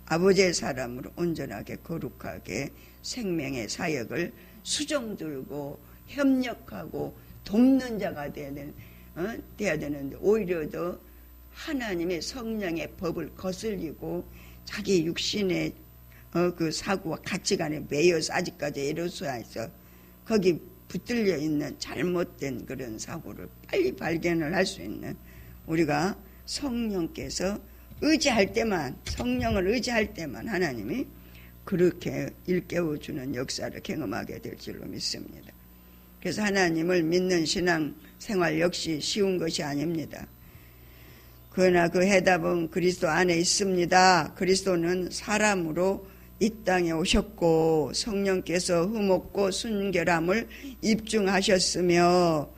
아버지의 사람으로 온전하게 거룩하게 생명의 사역을 수종 들고 협력하고 돕는 자가 돼야 되는데 오히려 더 하나님의 성령의 법을 거슬리고 자기 육신의 그 사고와 가치관에 매여서 아직까지 에로스에서 거기 붙들려 있는 잘못된 그런 사고를 빨리 발견을 할 수 있는 우리가 성령께서 의지할 때만 성령을 의지할 때만 하나님이 그렇게 일깨워주는 역사를 경험하게 될 줄로 믿습니다. 그래서 하나님을 믿는 신앙 생활 역시 쉬운 것이 아닙니다. 그러나 그 해답은 그리스도 안에 있습니다. 그리스도는 사람으로 이 땅에 오셨고 성령께서 흠없고 순결함을 입증하셨으며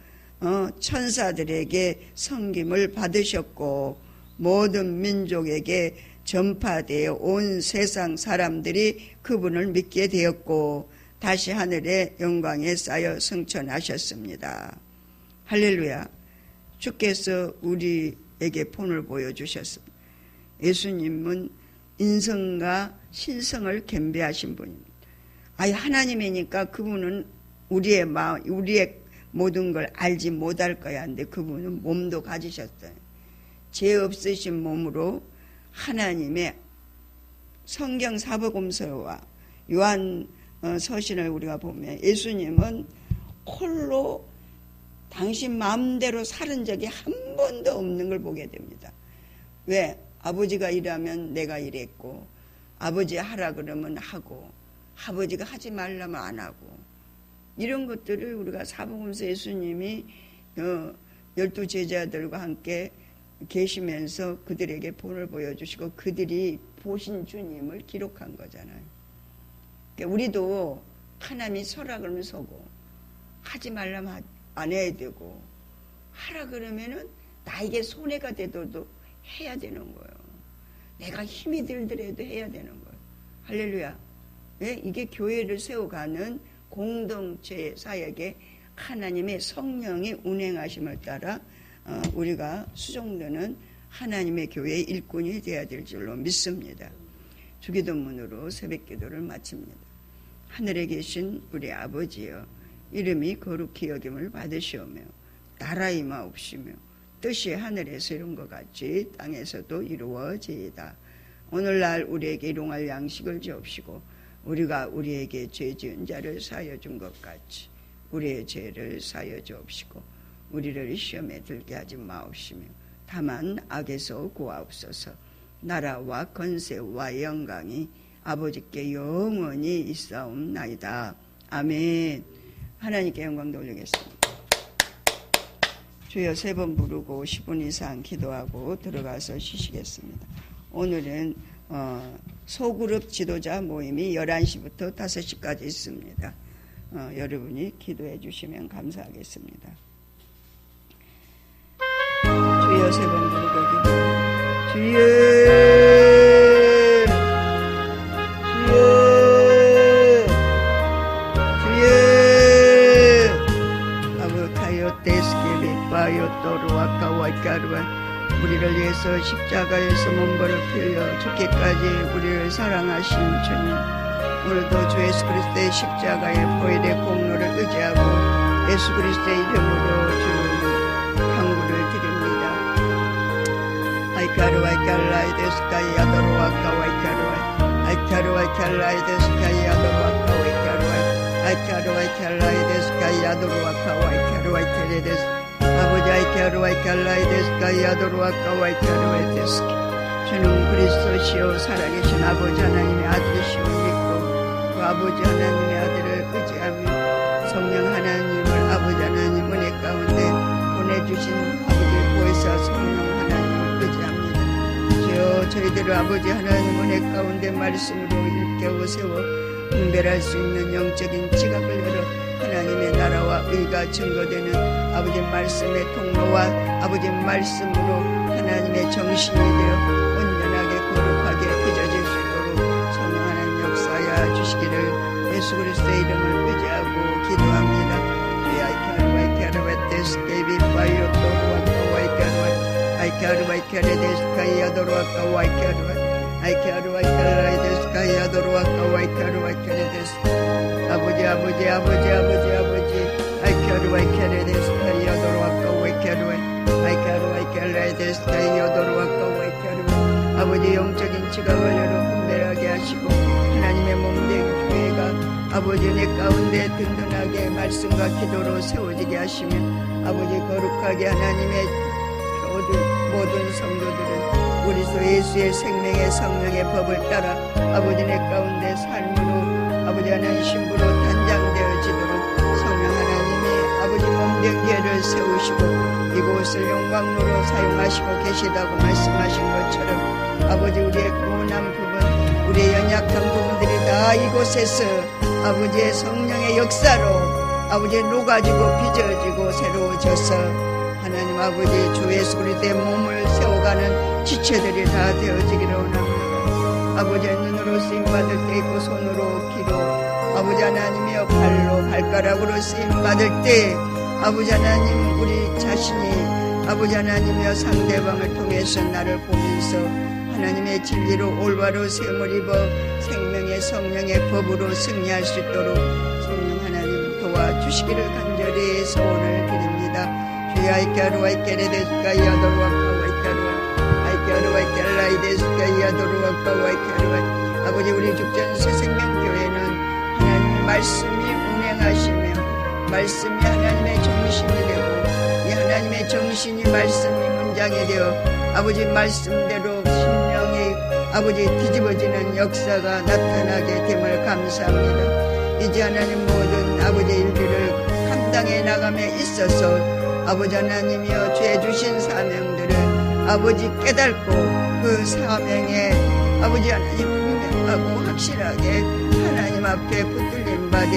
천사들에게 섬김을 받으셨고 모든 민족에게 전파되어 온 세상 사람들이 그분을 믿게 되었고 다시 하늘의 영광에 쌓여 승천하셨습니다. 할렐루야. 주께서 우리에게 본을 보여주셨습니다. 예수님은 인성과 신성을 겸비하신 분입니다. 하나님이니까 그분은 우리의 마음, 우리의 모든 걸 알지 못할 거야 하는데 그분은 몸도 가지셨어요. 죄 없으신 몸으로 하나님의 성경 사복음서와 요한 서신을 우리가 보면 예수님은 홀로 당신 마음대로 살은 적이 한 번도 없는 걸 보게 됩니다. 왜? 아버지가 일하면 내가 일했고 아버지 하라 그러면 하고 아버지가 하지 말라면 안 하고 이런 것들을 우리가 사복음서 예수님이 12 제자들과 함께 계시면서 그들에게 본을 보여주시고 그들이 보신 주님을 기록한 거잖아요. 우리도 하나님이 서라 그러면 서고, 하지 말라면 안 해야 되고, 하라 그러면은 나에게 손해가 되더라도 해야 되는 거예요. 내가 힘이 들더라도 해야 되는 거예요. 할렐루야. 네? 이게 교회를 세워가는 공동체 사역에 하나님의 성령의 운행하심을 따라 우리가 수종되는 하나님의 교회의 일꾼이 되어야 될 줄로 믿습니다. 주기도문으로 새벽기도를 마칩니다. 하늘에 계신 우리 아버지여, 이름이 거룩히 여김을 받으시오며 나라 임하옵시며 뜻이 하늘에서 이룬 것 같이 땅에서도 이루어지이다. 오늘날 우리에게 일용할 양식을 주옵시고 우리가 우리에게 죄 지은 자를 사하여 준 것 같이 우리의 죄를 사하여 주옵시고 우리를 시험에 들게 하지 마옵시며 다만 악에서 구하옵소서. 나라와 권세와 영광이 아버지께 영원히 있사옵나이다. 아멘. 하나님께 영광 돌리겠습니다. 주여 세 번 부르고 10분 이상 기도하고 들어가서 쉬시겠습니다. 오늘은 소그룹 지도자 모임이 11시부터 5시까지 있습니다. 여러분이 기도해 주시면 감사하겠습니다. 주여 세 번 부르고 기도. 주여 아버카요 데스케비바요 또르와카와이카르와 우리를 위해서 십자가에서 몸부를 빌려 죽기까지 우리를 사랑하신 주님, 오늘도 주 예수 그리스도의 십자가의 보혈의 공로를 의지하고 예수 그리스도의 이름으로 주 간구를 드립니다. 아이카르와이칼라이 데스카이 아도로와카와이카르와이 아이카르와이칼라이 데스카이 아도로와카와이카르와이 아이카르와이칼라이 데스카이 아도로와카와이카르와이 테레데스 아버지 아이카르와이칼라이 데스카이 아도로와카와이카르와이 데스키 주는 그리스도시요 살아계신 아버지 하나님의 아들이시오 믿고 그 아버지 하나님의 아들을 의지하며 성령 하나님을 아버지 하나님 은혜 가운데 보내주신 아버지 보혜사 성령 하나님을 의지합니다. 주여 저희들을 아버지 하나님 은혜 가운데 말씀으로 일깨워 세워 분별할 수 있는 영적인 지각을 열어 하나님의 나라와 의가 증거되는 아버지 말씀의 통로와 아버지 말씀으로 하나님의 정신이 되어 온전하게 거룩하게 빚어질 수 있도록 성령 하나님 역사하여 주시기를 예수 그리스도의 이름을 의지하고 기도합니다. 아버지 아버지 아버지 아버지 아버지 아이카르와이카레 데스카이 아도로와카와이카르와이 아이카르와이카레 데스카이 아도로와카와이카르와이 아버지 영적인 지각을 열어 분별하게 하시고 하나님의 몸된 교회가 아버지 내 가운데 든든하게 말씀과 기도로 세워지게 하시며 아버지 거룩하게 하나님의 모든 성도들은 우리 주 예수의 생명의 성령의 법을 따라 아버지 내 가운데 삶으로 아버지 하나님 신부로 단장되어지도록 성령 하나님이 아버지 몸된 교회를 세우시고 이곳을 영광으로 사용하시고 계시다고 말씀하신 것처럼 아버지 우리의 고운한 부분 우리의 연약한 부분들이 다 이곳에서 아버지의 성령의 역사로 아버지 녹아지고 빚어지고 새로워져서 하나님 아버지 주 예수 그리스도의 몸을 세워가는 지체들이 다 되어지기를 원합니다. 아버지의 눈으로 쓰임받을 때 있고 손으로 귀로 아버지 하나님이여 발로 발가락으로 쓰임받을 때 아버지 하나님 우리 자신이 아버지 하나님이여 상대방을 통해서 나를 보면서 하나님의 진리로 올바로 세움을 입어 생명의 성령의 법으로 승리할 수 있도록 성령 하나님 도와주시기를 간절히 소원을 드립니다. 주여 아이카르와이케레 데스카이 아도로와카와이카르와 아이카르와이켈라이 데스카이 아도로와카와이카르와 아버지 우리 죽전새 생명교회는 하나님의 말씀이 운행하시며 말씀이 하나님의 정신이 되고 이 하나님의 정신이 말씀이 문장이 되어 아버지 말씀대로 심령이 아버지 뒤집어지는 역사가 나타나게 됨을 감사합니다. 이제 하나님 모든 아버지 일들을 감당해 나감에 있어서 아버지 하나님이여 죄 주신 사명들을 아버지 깨닫고 그 사명에 아버지 하나님 분명하고 확실하게 하나님 하나님 앞에 붙들림 받아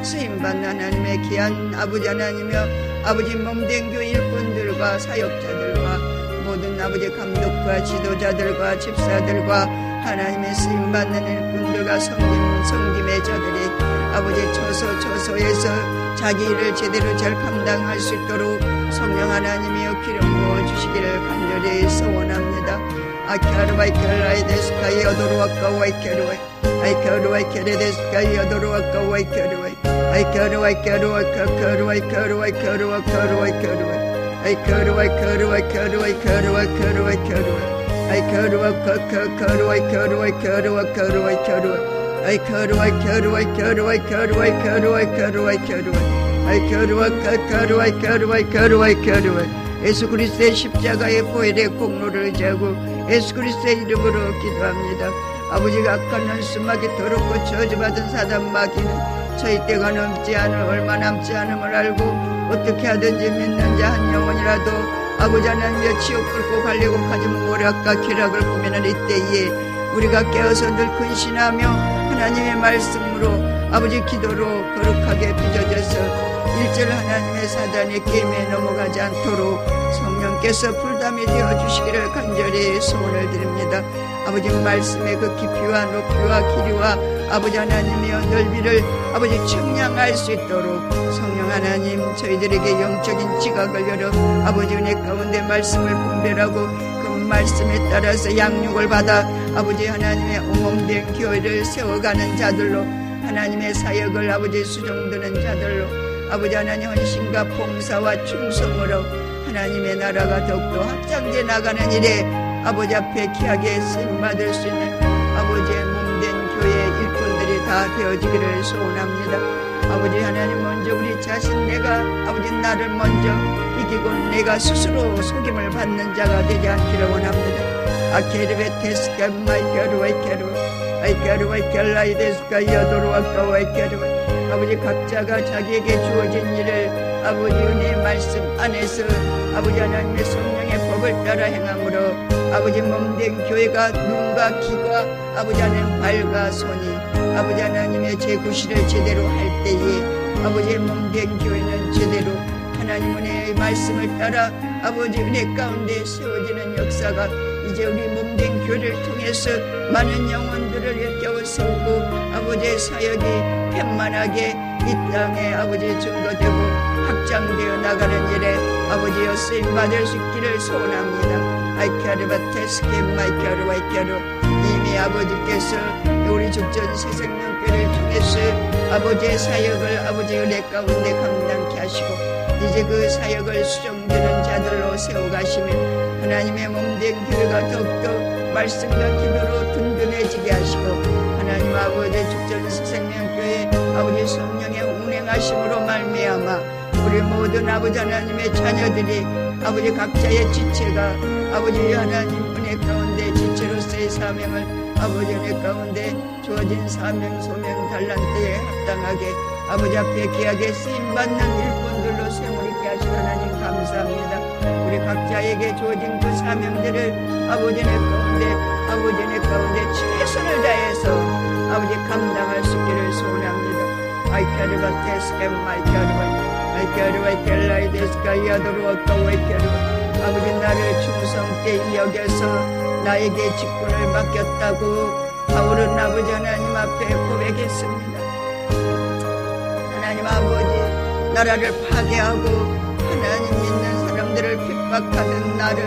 쓰임받는 하나님의 귀한 아버지 하나님이여, 아버지 몸된 교회 일꾼들과 사역자들과 모든 아버지 감독과 지도자들과 집사들과 하나님의 쓰임받는 일꾼들과 성김의 자들이 아버지 처소에서 자기 일을 제대로 잘 감당할 수 있도록 성령 하나님이여 기름 부어 주시기를 간절히 소원합니다. 아케르와이케라이 데스카이 어도로와카와이케르와이 아이케르와이케레 데스카이 어도로와카와이케르와이 아이케르와이케르와이케르와이케르와이케르와이케르와이케르와이 예수 그리스도의 십자가의 보혈의 공로를 의지하고 예수 그리스도의 이름으로 기도합니다. 아버지가 악한 한수막이 더럽고 저주받은 사단 마귀는 저희 때가 넘지 않을 얼마 남지 않음을 알고 어떻게 하든지 믿는 자 한 영혼이라도 아버지 하나님의 지옥 뚫고 가려고 가진 모략과 기락을 보면은 이때에 우리가 깨어서 늘 근신하며 하나님의 말씀으로 아버지 기도로 거룩하게 빚어져서 일절 하나님의 사단의 게임에 넘어가지 않도록 성령께서 불담이 되어주시기를 간절히 소원을 드립니다. 아버지 말씀의 그 깊이와 높이와 길이와 아버지 하나님의 넓이를 아버지 측량할 수 있도록 성령 하나님 저희들에게 영적인 지각을 열어 아버지 은혜 가운데 말씀을 분별하고 그 말씀에 따라서 양육을 받아 아버지 하나님의 몸된 교회를 세워가는 자들로 하나님의 사역을 아버지 수종드는 자들로 아버지 하나님 헌신과 봉사와 충성으로 하나님의 나라가 더욱더 확장돼 나가는 일에 아버지 앞에 귀하게 쓰임받을 수 있는 아버지의 몸된 교회 일꾼들이 다 되어지기를 소원합니다. 아버지 하나님 먼저 우리 자신 내가 아버지 나를 먼저 이기고 내가 스스로 속임을 받는 자가 되지 않기를 원합니다. 아케르베테스카 마이케르와이케르 아이케르와이켈라이데스카 여도로와카와이케르 아버지 각자가 자기에게 주어진 일을 아버지 은혜의 말씀 안에서 아버지 하나님의 성령의 법을 따라 행함으로 아버지 몸된 교회가 눈과 귀가 아버지 하나님 발과 손이 아버지 하나님의 제구실을 제대로 할 때에 아버지의 몸된 교회는 제대로 하나님 은혜의 말씀을 따라 아버지 은혜 가운데 세워지는 역사가 이제 우리 몸된 교회를 통해서 많은 영혼들을 일깨워 세우고 아버지의 사역이 편만하게 이 땅에 아버지 증거되고 확장되어 나가는 일에 아버지여 쓰임받을 수 있기를 소원합니다. 아이케르바테스케 마이케르와이케르 이미 아버지께서 우리 죽전 새생명교회를 통해서 아버지의 사역을 아버지 은혜 가운데 감당케 하시고 이제 그 사역을 수종되는 자들로 세워가시면 하나님의 몸된 교회가 더욱더 말씀과 기도로 든든해지게 하시고 하나님 아버지의 죽전 새생명교회 아버지 성령의 운행하심으로 말미암아 우리 모든 아버지 하나님의 자녀들이 아버지 각자의 지체가 아버지 하나님 은혜 가운데 지체로서의 사명을 아버지 은혜 가운데 주어진 사명 소명 달란트에 합당하게 아버지 앞에 귀하게 쓰임받는 일꾼들로 세월 있게 하신 하나님 감사합니다. 우리 각자에게 주어진 그 사명들을 아버지 은혜 가운데 최선을 다해서 아버지 감당할 수 있기를 소원합니다. 아이케르바테스케 아이케르와이켈라이데스카 야도로와카와이케르 아버지 나를 충성되이 여겨서 나에게 직분을 맡겼다고 바울은 아버지 하나님 앞에 고백했습니다. 하나님 아버지 나라를 파괴하고 하나님 믿는 사람들을 핍박하는 나를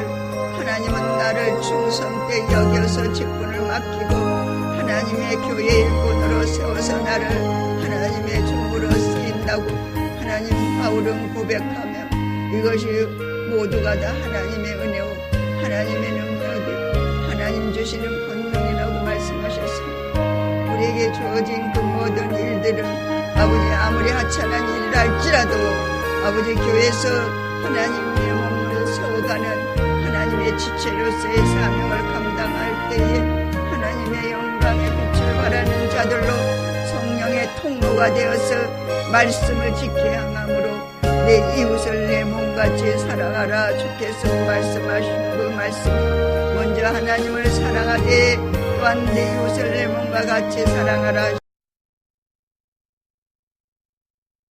하나님은 나를 충성되이 여겨서 직분을 맡기고 하나님의 교회 일꾼으로 세워서 나를 하나님의 종으로 쓰인다고 하나님 바울은 고백하며 이것이 모두가 다 하나님의 은혜요 하나님의 능력이 하나님 주시는 권능이라고 말씀하셨습니다. 우리에게 주어진 그 모든 일들은 아버지 아무리 하찮은 일이라 할지라도 아버지 교회에서 하나님의 몸을 세워가는 하나님의 지체로서의 사명을 감당할 때에 하나님의 영광의 빛을 발하는 자들로 성령의 통로가 되어서 말씀을 지켜 향함으로 내 이웃을 내 몸같이 사랑하라 주께서 말씀하신 그 말씀 먼저 하나님을 사랑하되 또한 내 이웃을 내 몸과 같이 사랑하라